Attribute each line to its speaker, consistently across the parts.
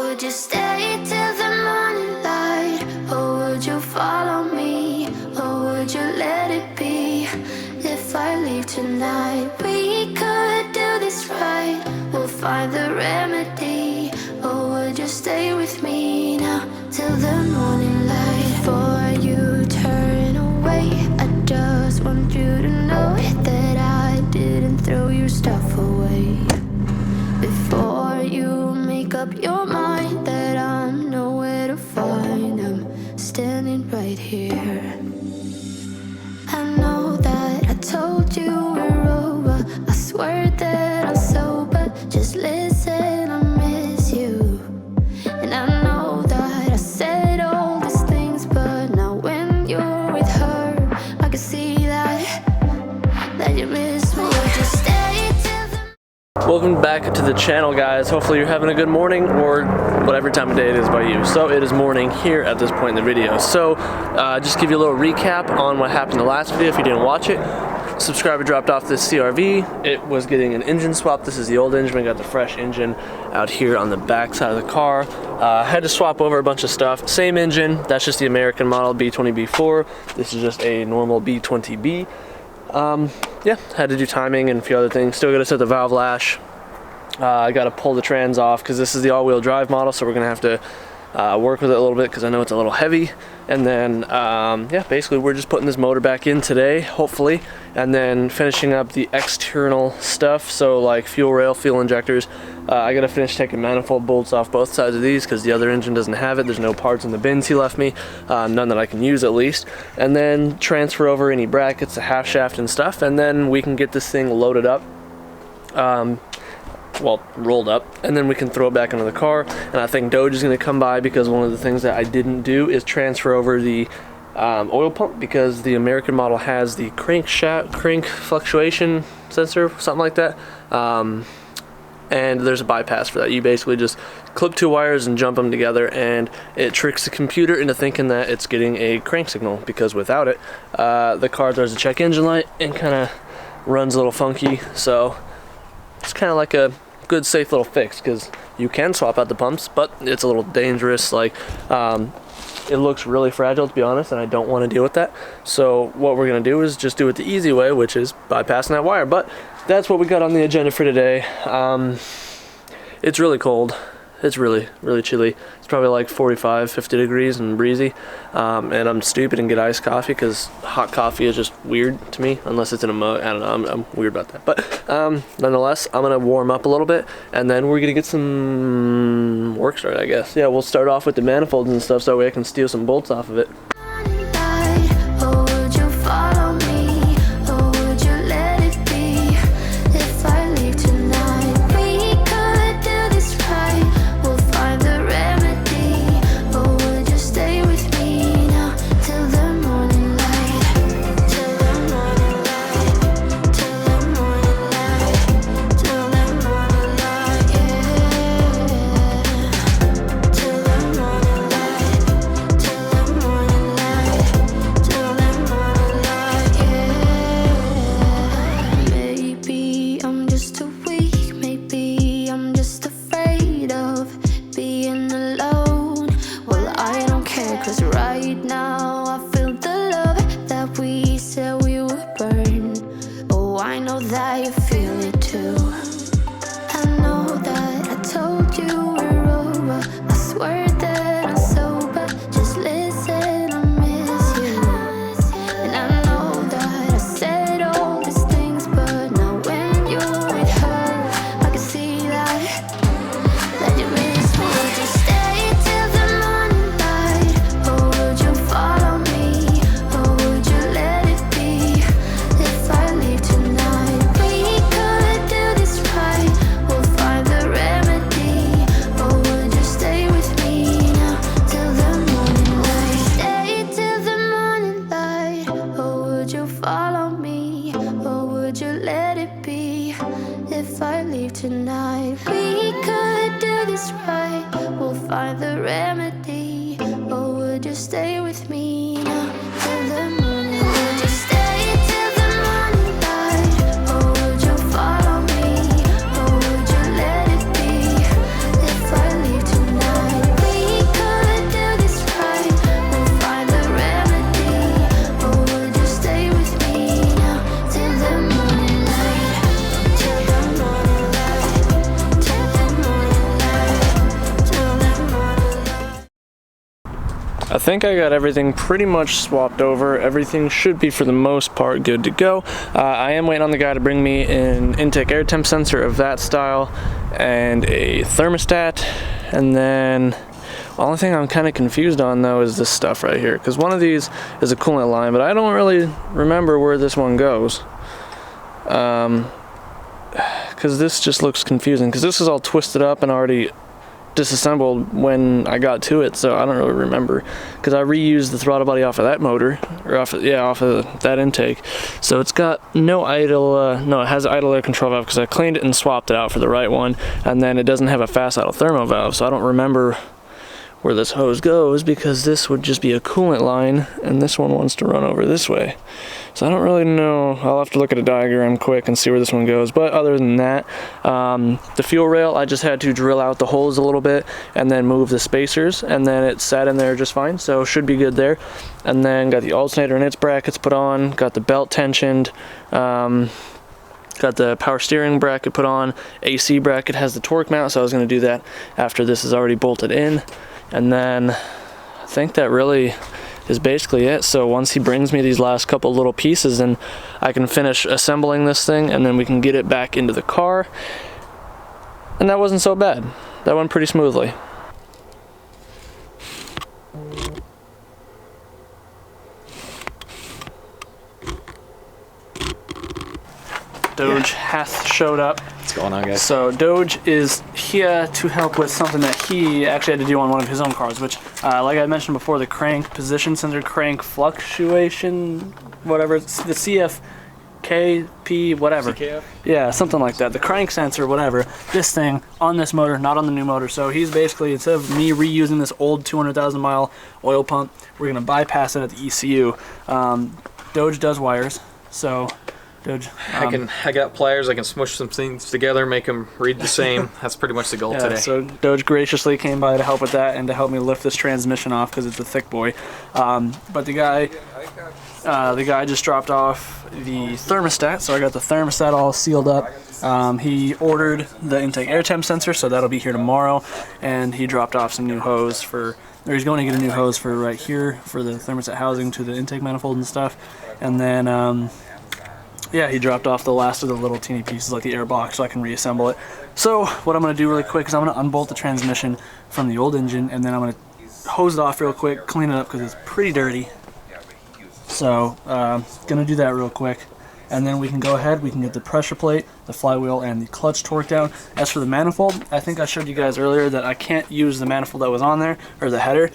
Speaker 1: would you stay till the morning light? Or would you follow me? Or would you let it be? If I leave tonight, we could do this right. We'll find the remedy. Or would you stay with me now till the morning light? Before you turn away, I just want you to know that I didn't throw your stuff away. Before you make up your mind that I'm nowhere to find, I'm standing right here. I know that I told you we're over. I swear that I'm sober. Just listen, I miss you. And I know that I said all these things, but now when you're with her, I can see that you miss me. Would you stay till the...
Speaker 2: Welcome back to the channel, guys. Hopefully you're having a good morning or whatever time of day it is by you. So it is morning here at this point in the video. So just give you a little recap on what happened in the last video if you didn't watch it. Subscriber dropped off this CRV. It was getting an engine swap. This is the old engine. We got the fresh engine out here on the back side of the car. Had to swap over a bunch of stuff. Same engine. That's just the American model B20B4. This is just a normal B20B. Yeah, had to do timing and a few other things. Still got to set the valve lash. I got to pull the trans off because this is the all-wheel drive model, so we're gonna have to work with it a little bit because I know it's a little heavy. And then yeah, basically we're just putting this motor back in today, hopefully, and then finishing up the external stuff, so like fuel rail, fuel injectors. I gotta finish taking manifold bolts off both sides of these because the other engine doesn't have it. There's no parts in the bins he left me, none that I can use at least. And then transfer over any brackets, the half shaft and stuff, and then we can get this thing loaded up. Well, rolled up, and then we can throw it back into the car. And I think Doge is going to come by because one of the things that I didn't do is transfer over the oil pump, because the American model has the crank fluctuation sensor, something like that, and there's a bypass for that. You basically just clip two wires and jump them together, and it tricks the computer into thinking that it's getting a crank signal, because without it the car throws a check engine light and kind of runs a little funky. So it's kind of like a good safe little fix, because you can swap out the pumps, but it's a little dangerous. Like it looks really fragile, to be honest, and I don't want to deal with that. So what we're gonna do is just do it the easy way, which is bypassing that wire. But that's what we got on the agenda for today. It's really cold. It's really chilly. It's probably like 45, 50 degrees and breezy. And I'm stupid and get iced coffee because hot coffee is just weird to me, unless it's in a mug. I don't know, I'm weird about that. But nonetheless, I'm gonna warm up a little bit, and then we're gonna get some work started, I guess. Yeah, we'll start off with the manifolds and stuff so that way I can steal some bolts off of it. Tonight we could do this right. We'll find the remedy. Or would you stay with me now till the morning? Would you stay till the morning light? Or would you follow me? Or would you let it be? If I leave tonight I think I got everything pretty much swapped over. Everything should be, for the most part, good to go. I am waiting on the guy to bring me an intake air temp sensor of that style and a thermostat. And then the only thing I'm kind of confused on though is this stuff right here, because one of these is a coolant line, but I don't really remember where this one goes. Because this just looks confusing, because this is all twisted up and already disassembled when I got to it, so I don't really remember, because I reused the throttle body off of that motor, or off of that intake. So it's got no idle, no, it has idle air control valve because I cleaned it and swapped it out for the right one, and then it doesn't have a fast idle thermo valve, so I don't remember where this hose goes, because this would just be a coolant line and this one wants to run over this way. So I don't really know. I'll have to look at a diagram quick and see where this one goes. But other than that, the fuel rail, I just had to drill out the holes a little bit and then move the spacers, and then it sat in there just fine, so should be good there. And then got the alternator and its brackets put on, got the belt tensioned, got the power steering bracket put on. AC bracket has the torque mount, so I was going to do that after this is already bolted in. And then I think that really is basically it. So once he brings me these last couple little pieces, and I can finish assembling this thing, and then we can get it back into the car. And that wasn't so bad. That went pretty smoothly. Doge hath showed up.
Speaker 3: What's going on, guys?
Speaker 2: So Doge is here to help with something that he actually had to do on one of his own cars, which, like I mentioned before, the crank position sensor, crank fluctuation, whatever, it's the CFKP, whatever.
Speaker 3: CKF?
Speaker 2: Yeah, something like that. The crank sensor, whatever. This thing on this motor, not on the new motor. So he's basically, instead of me reusing this old 200,000 mile oil pump, we're gonna bypass it at the ECU. Doge does wires, so. Doge,
Speaker 3: I got pliers. I can smush some things together, make them read the same. That's pretty much the goal today.
Speaker 2: So Doge graciously came by to help with that and to help me lift this transmission off because it's a thick boy. But the guy just dropped off the thermostat, so I got the thermostat all sealed up. He ordered the intake air temp sensor, so that'll be here tomorrow, and he dropped off some new hose for. Or he's going to get a new hose for right here for the thermostat housing to the intake manifold and stuff, and then. Yeah, he dropped off the last of the little teeny pieces like the air box so I can reassemble it. So what I'm going to do really quick is I'm going to unbolt the transmission from the old engine, and then I'm going to hose it off real quick, clean it up because it's pretty dirty. So going to do that real quick, and then we can go ahead, we can get the pressure plate, the flywheel, and the clutch torque down. As for the manifold, I think I showed you guys earlier that I can't use the manifold that was on there, or the header,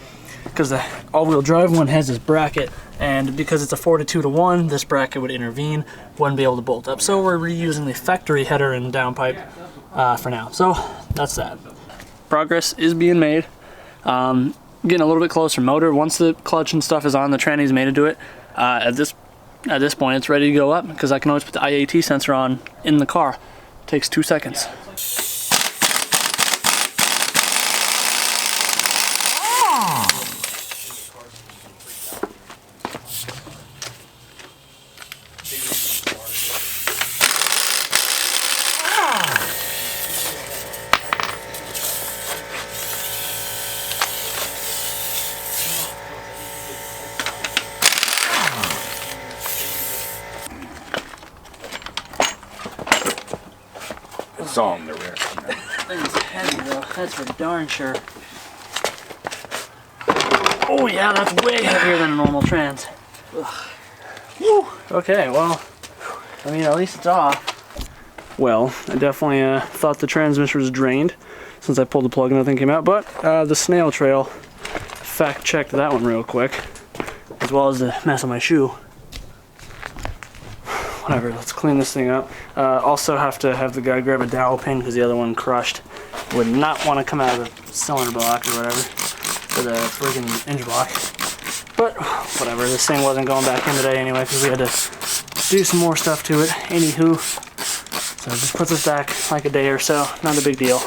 Speaker 2: because the all-wheel drive one has this bracket, and because it's a 4 to 2 to 1, this bracket would intervene, wouldn't be able to bolt up. So we're reusing the factory header and downpipe for now. So that's that. Progress is being made. Getting a little bit closer. Motor, once the clutch and stuff is on, the tranny's made into it. At this point, it's ready to go up because I can always put the IAT sensor on in the car. It takes 2 seconds.
Speaker 3: Song the rear.
Speaker 2: Thing's heavy though, that's for darn sure. Oh yeah, that's way heavier than a normal trans. Woo. Okay, well, I mean, at least it's off. Well, I definitely thought the transmission was drained since I pulled the plug and nothing came out, but the snail trail, fact checked that one real quick, as well as the mess on my shoe. Whatever, let's clean this thing up. Also have to have the guy grab a dowel pin because the other one crushed. Would not want to come out of the cylinder block or whatever, or the friggin' engine block. But whatever, this thing wasn't going back in today anyway because we had to do some more stuff to it. Anywho, so just put this back like a day or so, not a big deal.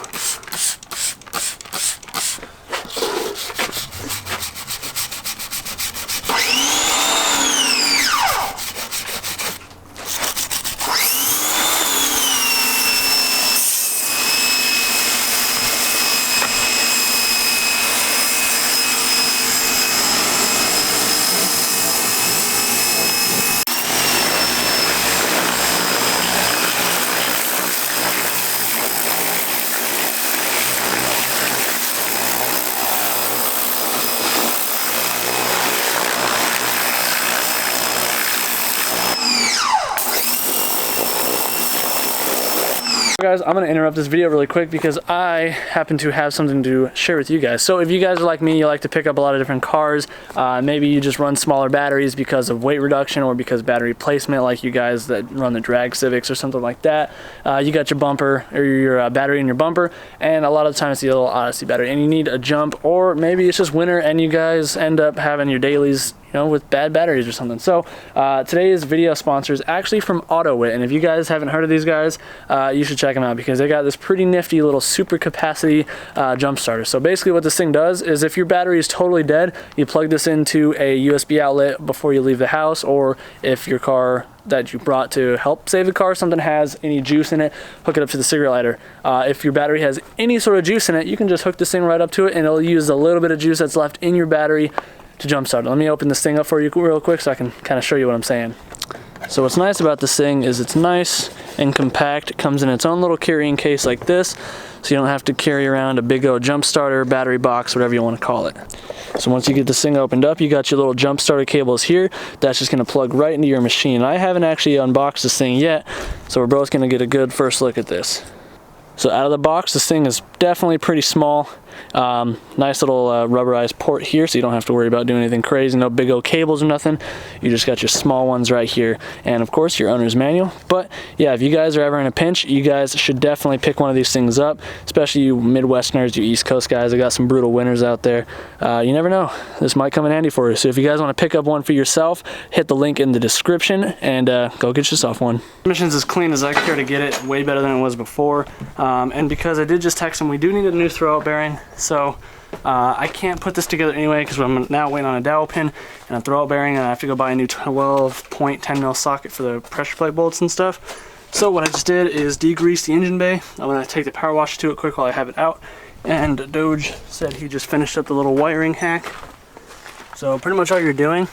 Speaker 2: guys, I'm gonna interrupt this video really quick because I happen to have something to share with you guys. So if you guys are like me, you like to pick up a lot of different cars, maybe you just run smaller batteries because of weight reduction or because battery placement, like you guys that run the drag Civics or something like that. You got your bumper or your battery in your bumper, and a lot of the time it's the little Odyssey battery, and you need a jump, or maybe it's just winter and you guys end up having your dailies, you know, with bad batteries or something. So today's video sponsor is actually from AutoWit, and if you guys haven't heard of these guys, you should check them out because they got this pretty nifty little super capacity jump starter. So basically what this thing does is if your battery is totally dead, you plug this into a USB outlet before you leave the house, or if your car that you brought to help save the car, something has any juice in it, hook it up to the cigarette lighter. If your battery has any sort of juice in it, you can just hook this thing right up to it and it'll use a little bit of juice that's left in your battery to jumpstart it. Let me open this thing up for you real quick so I can kind of show you what I'm saying. So what's nice about this thing is it's nice and compact. It comes in its own little carrying case like this, so you don't have to carry around a big old jump starter, battery box, whatever you want to call it. So once you get this thing opened up, you got your little jump starter cables here. That's just going to plug right into your machine. I haven't actually unboxed this thing yet, so we're both going to get a good first look at this. So out of the box, this thing is definitely pretty small. Nice little rubberized port here, so you don't have to worry about doing anything crazy. No big old cables or nothing. You just got your small ones right here, and of course your owner's manual. But yeah, if you guys are ever in a pinch, you guys should definitely pick one of these things up, especially you Midwesterners, you East Coast guys. I got some brutal winters out there. You never know, this might come in handy for you. So if you guys want to pick up one for yourself, hit the link in the description and go get yourself one. Transmission's as clean as I care to get it, way better than it was before. And because I did just text him, we do need a new throwout bearing. So I can't put this together anyway because I'm now waiting on a dowel pin and a throwout bearing, and I have to go buy a new 12.10 mil socket for the pressure plate bolts and stuff. So what I just did is degrease the engine bay. I'm going to take the power washer to it quick while I have it out, and Doge said he just finished up the little wiring hack. So pretty much all you're doing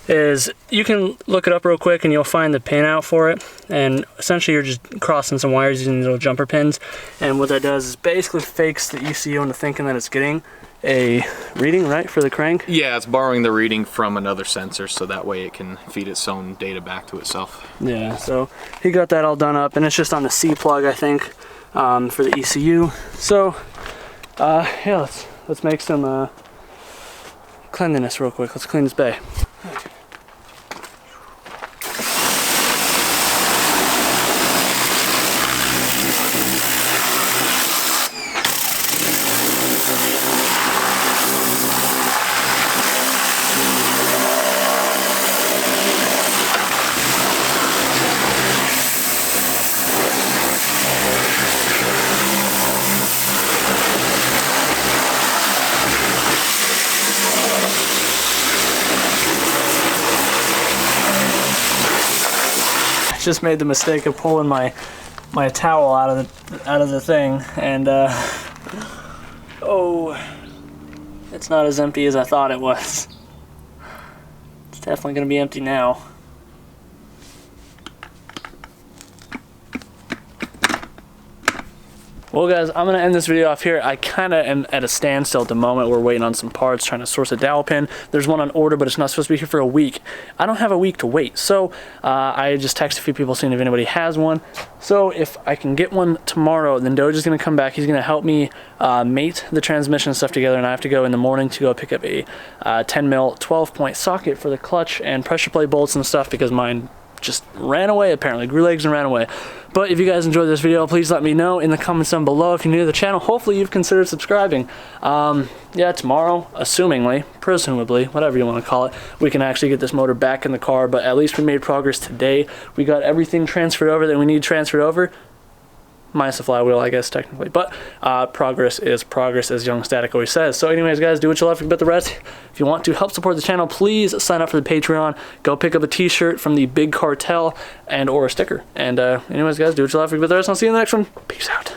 Speaker 2: is you can look it up real quick and you'll find the pin out for it, and essentially you're just crossing some wires using these little jumper pins, and what that does is basically fakes the ECU into thinking that it's getting a reading, right, for the crank?
Speaker 3: Yeah, it's borrowing the reading from another sensor so that way it can feed its own data back to itself.
Speaker 2: Yeah, so he got that all done up, and it's just on the C plug, I think, for the ECU. So yeah, let's make some cleanliness real quick. Let's clean this bay. Just made the mistake of pulling my towel out of the thing, and oh, it's not as empty as I thought it was. It's definitely gonna be empty now. Well guys, I'm going to end this video off here. I kind of am at a standstill at the moment. We're waiting on some parts, trying to source a dowel pin. There's one on order, but it's not supposed to be here for a week. I don't have a week to wait, so I just texted a few people seeing if anybody has one. So if I can get one tomorrow, then Doge is going to come back. He's going to help me mate the transmission stuff together, and I have to go in the morning to go pick up a 10 mil 12-point socket for the clutch and pressure plate bolts and stuff because mine just ran away, apparently grew legs and ran away. But if you guys enjoyed this video, please let me know in the comments down below. If you're new to the channel, hopefully you've considered subscribing. Yeah, tomorrow, assumingly, presumably, whatever you want to call it, we can actually get this motor back in the car, but at least we made progress today. We got everything transferred over that we need transferred over, minus the flywheel, I guess, technically. But progress is progress, as Young Static always says. So anyways, guys, do what you love, forget the rest. If you want to help support the channel, please sign up for the Patreon. Go pick up a t-shirt from the Big Cartel and or a sticker. And anyways, guys, do what you love, forget the rest. I'll see you in the next one. Peace out.